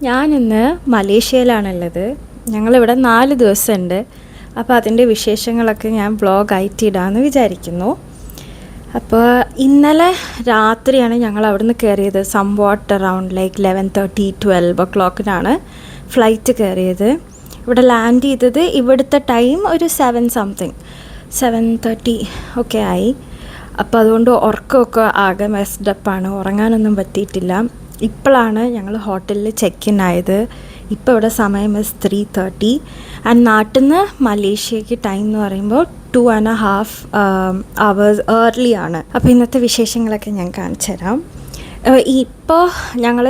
ഞാനിന്ന് മലേഷ്യയിലാണുള്ളത്. ഞങ്ങളിവിടെ 4 ദിവസമുണ്ട്. അപ്പോൾ അതിൻ്റെ വിശേഷങ്ങളൊക്കെ ഞാൻ വ്ളോഗായിട്ട് ഇടാമെന്ന് വിചാരിക്കുന്നു. അപ്പോൾ ഇന്നലെ രാത്രിയാണ് ഞങ്ങൾ അവിടെ നിന്ന് കയറിയത്. സംവാട്ട് അറൗണ്ട് 11:30-12 o'clock ഫ്ലൈറ്റ് കയറിയത്. ഇവിടെ ലാൻഡ് ചെയ്തത് ഇവിടുത്തെ ടൈം ഒരു 7:30 ഒക്കെ ആയി. അപ്പോൾ അതുകൊണ്ട് ഉറക്കമൊക്കെ ആകെ മെസ്ഡപ്പാണ്. ഉറങ്ങാനൊന്നും പറ്റിയിട്ടില്ല. ഇപ്പോഴാണ് ഞങ്ങൾ ഹോട്ടലിൽ ചെക്ക് ഇൻ ആയത്. ഇപ്പോൾ ഇവിടെ സമയം 3:30 ആൻഡ് നാട്ടിൽ നിന്ന് മലേഷ്യക്ക് ടൈം എന്ന് പറയുമ്പോൾ 2.5 hours ഏർലി ആണ്. അപ്പോൾ ഇന്നത്തെ വിശേഷങ്ങളൊക്കെ ഞാൻ കാണിച്ചു തരാം. ഇപ്പോൾ ഞങ്ങൾ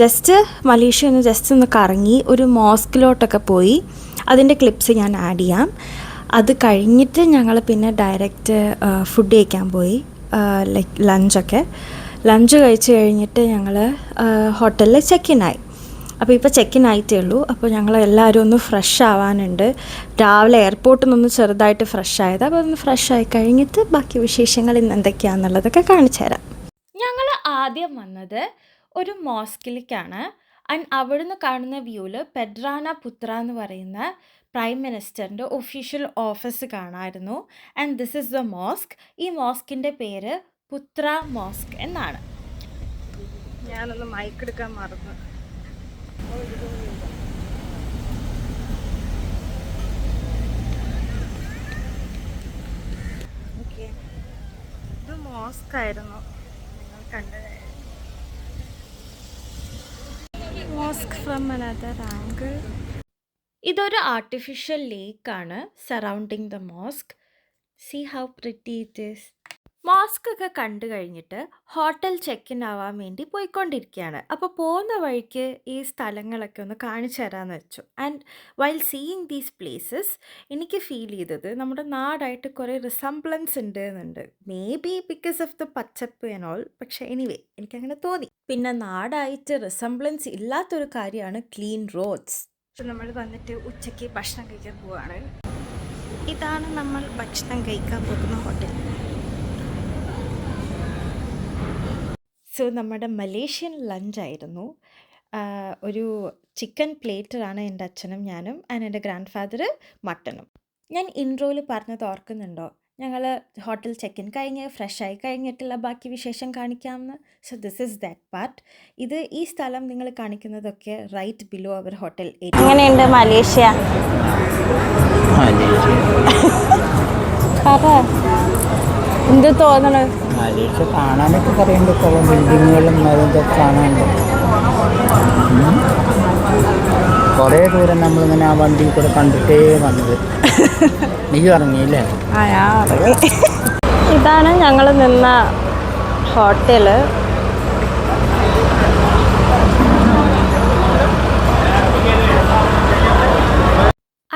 ജസ്റ്റ് മലേഷ്യ ഒന്ന് കറങ്ങി ഒരു മോസ്കിലോട്ടൊക്കെ പോയി. അതിൻ്റെ ക്ലിപ്സ് ഞാൻ ആഡ് ചെയ്യാം. അത് കഴിഞ്ഞിട്ട് ഞങ്ങൾ പിന്നെ ഡയറക്റ്റ് ഫുഡ് കഴിക്കാൻ പോയി. ലഞ്ച് കഴിച്ച് കഴിഞ്ഞിട്ട് ഞങ്ങൾ ഹോട്ടലിൽ ചെക്ക് ഇൻ ആയി. അപ്പോൾ ഇപ്പോൾ ചെക്ക് ഇൻ ആയിട്ടേ ഉള്ളൂ. അപ്പോൾ ഞങ്ങൾ എല്ലാവരും ഒന്ന് ഫ്രഷ് ആവാനുണ്ട്. രാവിലെ എയർപോർട്ടിൽ നിന്ന് ചെറുതായിട്ട് ഫ്രഷ് ആയത്. അപ്പോൾ ഒന്ന് ഫ്രഷ് ആയി കഴിഞ്ഞിട്ട് ബാക്കി വിശേഷങ്ങൾ ഇന്ന് എന്തൊക്കെയാണെന്നുള്ളതൊക്കെ കാണിച്ചു തരാം. ഞങ്ങൾ ആദ്യം വന്നത് ഒരു മോസ്കിലേക്കാണ്. ആൻഡ് അവിടുന്ന് കാണുന്ന വ്യൂവിൽ പെഡ്രാന പുത്ര എന്ന് പറയുന്ന പ്രൈം മിനിസ്റ്ററിൻ്റെ ഒഫീഷ്യൽ ഓഫീസ് കാണാമായിരുന്നു. And this is the mosque. ഈ മോസ്കിൻ്റെ പേര് പുത്ര മോസ്ക് എന്നാണ്. ഞാനൊന്ന് മൈക്ക് എടുക്കാൻ മറന്നു. ഓക്കെ, ഇത് മോസ്ക് ആയിരുന്നു. നിങ്ങൾ കണ്ടത് മോസ്ക് ഫ്രം അനദർ ആംഗിൾ. ഇതൊരു ആർട്ടിഫിഷ്യൽ ലേക്കാണ് surrounding the mosque. See how pretty it is. Mosque ഒക്കെ കണ്ടു കഴിഞ്ഞിട്ട് ഹോട്ടൽ ചെക്ക് ഇൻ ആവാൻ വേണ്ടി പോയിക്കൊണ്ടിരിക്കുകയാണ്. അപ്പോൾ പോകുന്ന വഴിക്ക് ഈ സ്ഥലങ്ങളൊക്കെ ഒന്ന് കാണിച്ചു തരാമെന്ന് വെച്ചു. And while seeing these places എനിക്ക് ഫീൽ ചെയ്തത് നമ്മുടെ നാടായിട്ട് കുറേ റിസംബ്ലൻസ് ഉണ്ട്. May be because of the പച്ചപ്പ് ആൻഡ് ഓൾ. പക്ഷേ എനിവേ എനിക്കങ്ങനെ തോന്നി. പിന്നെ നാടായിട്ട് റിസംബ്ലൻസ് ഇല്ലാത്തൊരു കാര്യമാണ് ക്ലീൻ റോഡ്സ്. നമ്മൾ വന്നിട്ട് ഉച്ചയ്ക്ക് ഭക്ഷണം കഴിക്കാൻ പോവാണ്. ഇതാണ് നമ്മൾ ഭക്ഷണം കഴിക്കാൻ പോകുന്ന ഹോട്ടൽ. സോ നമ്മുടെ മലേഷ്യൻ ലഞ്ചായിരുന്നു. ഒരു ചിക്കൻ പ്ലേറ്ററാണ് എൻ്റെ അച്ഛനും ഞാനും ആൻഡ് എൻ്റെ ഗ്രാൻഡ് ഫാദർ മട്ടനും. ഞാൻ ഇൻട്രോയിൽ പറഞ്ഞത് ഓർക്കുന്നുണ്ടോ? ഞങ്ങൾ ഹോട്ടൽ ചെക്ക് ഇൻ കഴിഞ്ഞ് ഫ്രഷായി കഴിഞ്ഞിട്ടുള്ള ബാക്കി വിശേഷം കാണിക്കാമെന്ന്. So this is that part. ഈ സ്ഥലം നിങ്ങൾ കാണിക്കുന്നതൊക്കെ right below our hotel area. എങ്ങനെയുണ്ട് മലേഷ്യ? എന്ത് തോന്നണത്? മലേഷ്യ കാണാനൊക്കെ പറയുമ്പോൾ കുറേ ബിൽഡിങ്ങുകളും അതൊക്കെ കാണാനുണ്ട്. കുറേ ദൂരം നമ്മളിങ്ങനെ ആ വണ്ടിയിൽ കൂടെ കണ്ടിട്ടേ വന്നത്. നീ ഇറങ്ങിയില്ലേ? ഇതാണ് ഞങ്ങൾ നിന്ന ഹോട്ടല്.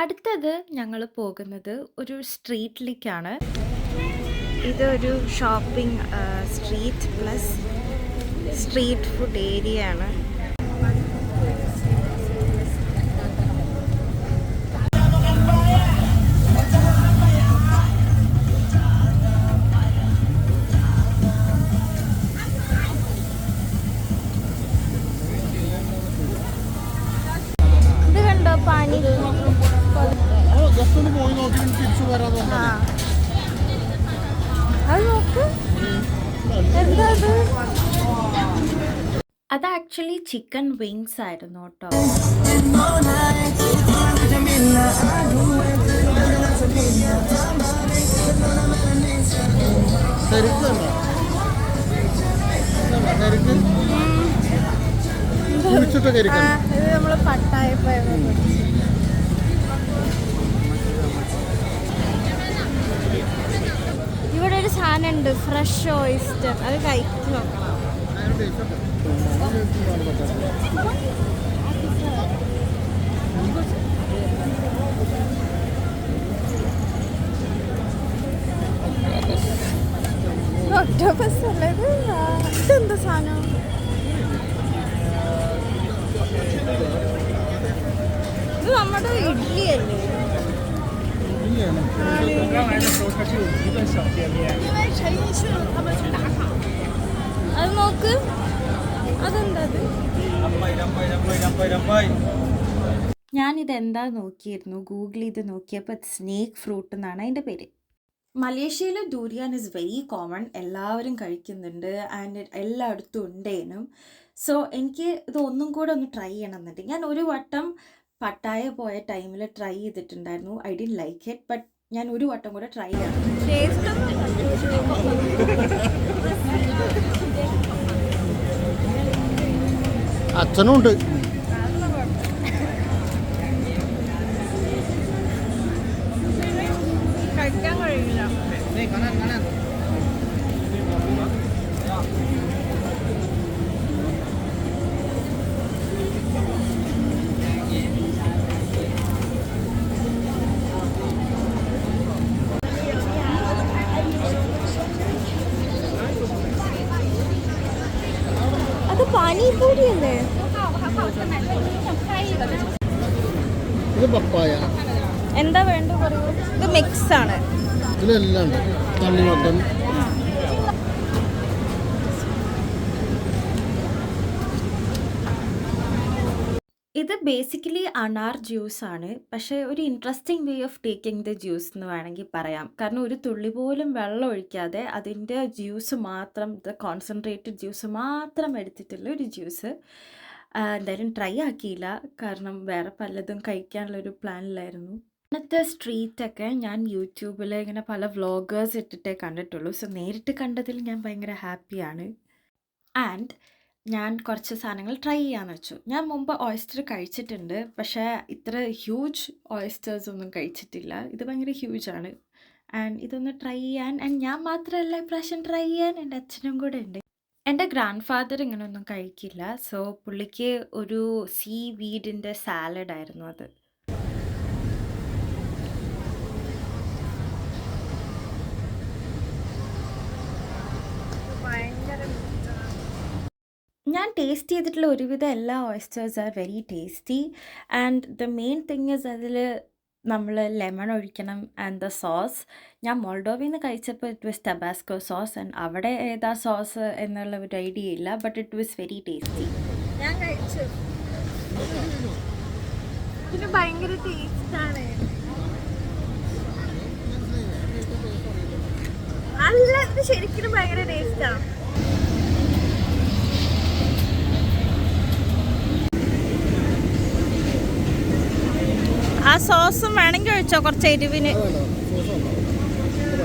അടുത്തത് ഞങ്ങൾ പോകുന്നത് ഒരു സ്ട്രീറ്റിലേക്കാണ്. ഇതൊരു shopping street plus street food area ആണ്. ഇത് കണ്ടോ പാനി? അത് ആക്ച്വലി ചിക്കൻ വിങ്സ് ആയിരുന്നു കേട്ടോ. ഇത് നമ്മള് പട്ടായപ്പോ ഇവിടെ ഒരു സാധനം ഉണ്ട്, ഫ്രഷ് ഓയിസ്റ്റർ. അത് കഴിച്ചു നോക്കണം. ഒക്ടോപസ് അല്ലത്. ഇതെന്താ സാധനം? ഇത് നമ്മുടെ ഇഡ്ഡലി അല്ലേ? അത് നോക്ക്. അതെന്താ? ഞാനിതെന്താ നോക്കിയിരുന്നു, ഗൂഗിൾ ചെയ്ത് നോക്കിയപ്പോൾ സ്നേക്ക് ഫ്രൂട്ട് എന്നാണ് അതിൻ്റെ പേര്. മലേഷ്യയിൽ ഡൂരിയാൻ ഇസ് വെരി കോമൺ, എല്ലാവരും കഴിക്കുന്നുണ്ട് ആൻഡ് എല്ലായിടത്തും ഉണ്ടേനും. സോ എനിക്ക് ഇത് ഒന്നും കൂടെ ഒന്ന് ട്രൈ ചെയ്യണമെന്നുണ്ട്. ഞാൻ ഒരു വട്ടം പട്ടായ പോയ ടൈമിൽ ട്രൈ ചെയ്തിട്ടുണ്ടായിരുന്നു. I didn't like it, but ഞാൻ ഒരു വട്ടം കൂടെ ട്രൈ ചെയ്യണം. അച്ഛനും ഉണ്ട്. കഴിക്കാൻ കഴിയില്ല. അത് പാനിപൂരി അല്ലേ? ഇത് പപ്പായ, എന്താ വേണ്ട പറയൂ. ഇത് മിക്സ് ആണ്. ഇതിലെല്ലാം ഉണ്ട്. തണ്ണിമത്തൻ, ഇത് ബേസിക്കലി അനാർ ജ്യൂസ് ആണ്. പക്ഷേ ഒരു interesting way of taking the juice എന്ന് വേണമെങ്കിൽ പറയാം. കാരണം ഒരു തുള്ളി പോലും വെള്ളം ഒഴിക്കാതെ അതിൻ്റെ ജ്യൂസ് മാത്രം, ദ കോൺസെൻട്രേറ്റഡ് ജ്യൂസ് മാത്രം എടുത്തിട്ടുള്ള ഒരു ജ്യൂസ്. എന്തായാലും ട്രൈ ആക്കിയില്ല, കാരണം വേറെ പലതും കഴിക്കാനുള്ളൊരു പ്ലാനിലായിരുന്നു. ഇന്നത്തെ സ്ട്രീറ്റൊക്കെ ഞാൻ യൂട്യൂബിൽ ഇങ്ങനെ പല വ്ളോഗേഴ്സ് ഇട്ടിട്ടേ കണ്ടിട്ടുള്ളൂ. സോ നേരിട്ട് കണ്ടതിൽ ഞാൻ ഭയങ്കര ഹാപ്പിയാണ്. ആൻഡ് ഞാൻ കുറച്ച് സാധനങ്ങൾ ട്രൈ ചെയ്യാമെന്ന് വെച്ചു. ഞാൻ മുമ്പ് ഓയിസ്റ്റർ കഴിച്ചിട്ടുണ്ട്, പക്ഷേ ഇത്ര ഹ്യൂജ് ഓയിസ്റ്റേഴ്സ് ഒന്നും കഴിച്ചിട്ടില്ല. ഇത് ഭയങ്കര ഹ്യൂജാണ്. ആൻഡ് ഇതൊന്ന് ട്രൈ ചെയ്യാൻ, ആൻഡ് ഞാൻ മാത്രമല്ല ഇപ്രാവശ്യം ട്രൈ ചെയ്യാൻ, എൻ്റെ അച്ഛനും കൂടെ ഉണ്ട്. എൻ്റെ ഗ്രാൻഡ് ഫാദർ ഇങ്ങനെയൊന്നും കഴിക്കില്ല. സോ പുള്ളിക്ക് ഒരു സീ വീഡിൻ്റെ സാലഡായിരുന്നു അത്. ഞാൻ ടേസ്റ്റ് ചെയ്തിട്ടുള്ള ഒരുവിധം എല്ലാ oysters are very tasty. And the main thing is അതിൽ നമ്മൾ ലെമൺ ഒഴിക്കണം. ആൻഡ് ദ സോസ്, ഞാൻ മോൾഡോവയിൽ നിന്ന് കഴിച്ചപ്പോൾ it was Tabasco sauce. And അവിടെ ഏതാ സോസ് എന്നുള്ള ഒരു ഐഡിയ ഇല്ല, but it was very tasty. ഞാൻ കഴിച്ചു, ഇത് ഭയങ്കര ടേസ്റ്റാണ്. അല്ല, ഇത് ശരിക്കും ഭയങ്കര ടേസ്റ്റാണ്. ആ സോസും വേണമെങ്കിൽ കഴിച്ചോ, കുറച്ച് എരിവിന്.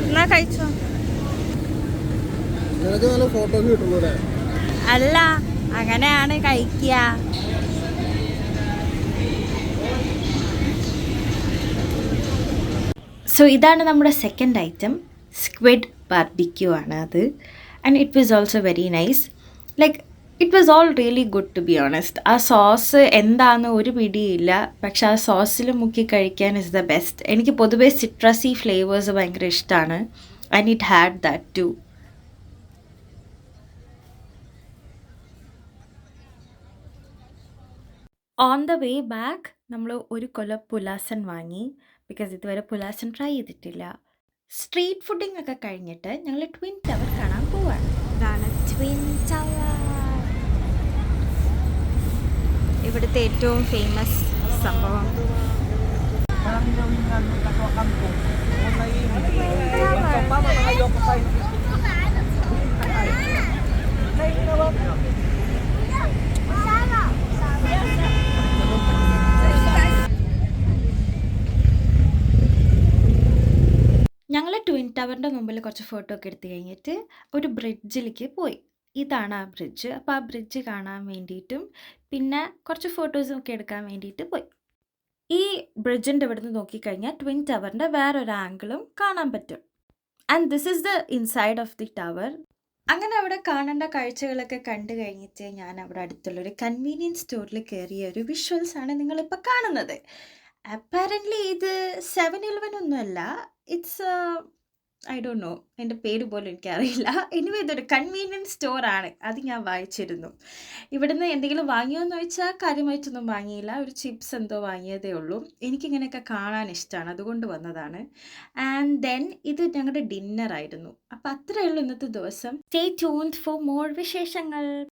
എന്നാ കഴിച്ചോ. അല്ല, അങ്ങനെയാണ് കഴിക്കുക. സോ ഇതാണ് നമ്മുടെ സെക്കൻഡ് ഐറ്റം, സ്ക്വിഡ് ബാർബിക്യൂ ആണ് അത്. And it was also very nice. Like it was all really good to be honest. ആ സോസ് എന്താണെന്ന് ഒരു പിടിയില്ല, പക്ഷെ ആ സോസിൽ മുക്കി കഴിക്കാൻ ഇസ് ദ ബെസ്റ്റ്. എനിക്ക് പൊതുവേ സിട്രസി ഫ്ലേവേഴ്സ് ഭയങ്കര ഇഷ്ടമാണ്. And it had that too. On the way back നമ്മൾ ഒരു കൊല പുലാസൻ വാങ്ങി, ബിക്കോസ് ഇതുവരെ പുലാസൻ ട്രൈ ചെയ്തിട്ടില്ല. സ്ട്രീറ്റ് ഫുഡിംഗ് ഒക്കെ കഴിഞ്ഞിട്ട് ഞങ്ങൾ ട്വിൻ ടവർ കാണാൻ പോവാണ്. ഇതാണ് ട്വിൻ ടവർ, ഇവിടുത്തെ ഏറ്റവും ഫേമസ് സംഭവം. ഞങ്ങൾ ട്വിൻ ടവറിൻ്റെ മുമ്പിൽ കുറച്ച് ഫോട്ടോ ഒക്കെ എടുത്ത് കഴിഞ്ഞിട്ട് ഒരു ബ്രിഡ്ജിലേക്ക് പോയി. ഇതാണ് ആ ബ്രിഡ്ജ്. അപ്പോൾ ആ ബ്രിഡ്ജ് കാണാൻ വേണ്ടിയിട്ടും പിന്നെ കുറച്ച് ഫോട്ടോസും ഒക്കെ എടുക്കാൻ വേണ്ടിയിട്ട് പോയി. ഈ ബ്രിഡ്ജിൻ്റെ ഇവിടുന്ന് നോക്കിക്കഴിഞ്ഞാൽ ട്വിൻ ടവറിൻ്റെ വേറൊരു ആംഗിളും കാണാൻ പറ്റും. And this is the inside of the tower. അങ്ങനെ അവിടെ കാണേണ്ട കാഴ്ചകളൊക്കെ കണ്ടു കഴിഞ്ഞിട്ട് ഞാൻ അവിടെ അടുത്തുള്ളൊരു കൺവീനിയൻസ് സ്റ്റോറിൽ കയറിയ ഒരു വിഷ്വൽസ് ആണ് നിങ്ങളിപ്പോൾ കാണുന്നത്. അപ്പാരൻ്റ്ലി ഇത് 7-Eleven ഒന്നുമല്ല, ഇറ്റ്സ് ഐ ഡോണ്ട് നോ, എൻ്റെ പേര് പോലും എനിക്കറിയില്ല. എനിവേ ഇതൊരു കൺവീനിയൻസ് സ്റ്റോറാണ്, അത് ഞാൻ വായിച്ചിരുന്നു. ഇവിടുന്ന് എന്തെങ്കിലും വാങ്ങിയോ എന്ന് ചോദിച്ചാൽ കാര്യമായിട്ടൊന്നും വാങ്ങിയില്ല, ഒരു ചിപ്സ് എന്തോ വാങ്ങിയതേ ഉള്ളൂ. എനിക്കിങ്ങനെയൊക്കെ കാണാൻ ഇഷ്ടമാണ്, അതുകൊണ്ട് വന്നതാണ്. ആൻഡ് ദെൻ ഇത് ഞങ്ങളുടെ ഡിന്നറായിരുന്നു. അപ്പോൾ അത്രയേ ഉള്ളൂ ഇന്നത്തെ ദിവസം. സ്റ്റേ ട്യൂൺഡ് ഫോർ മോർ വിശേഷങ്ങൾ.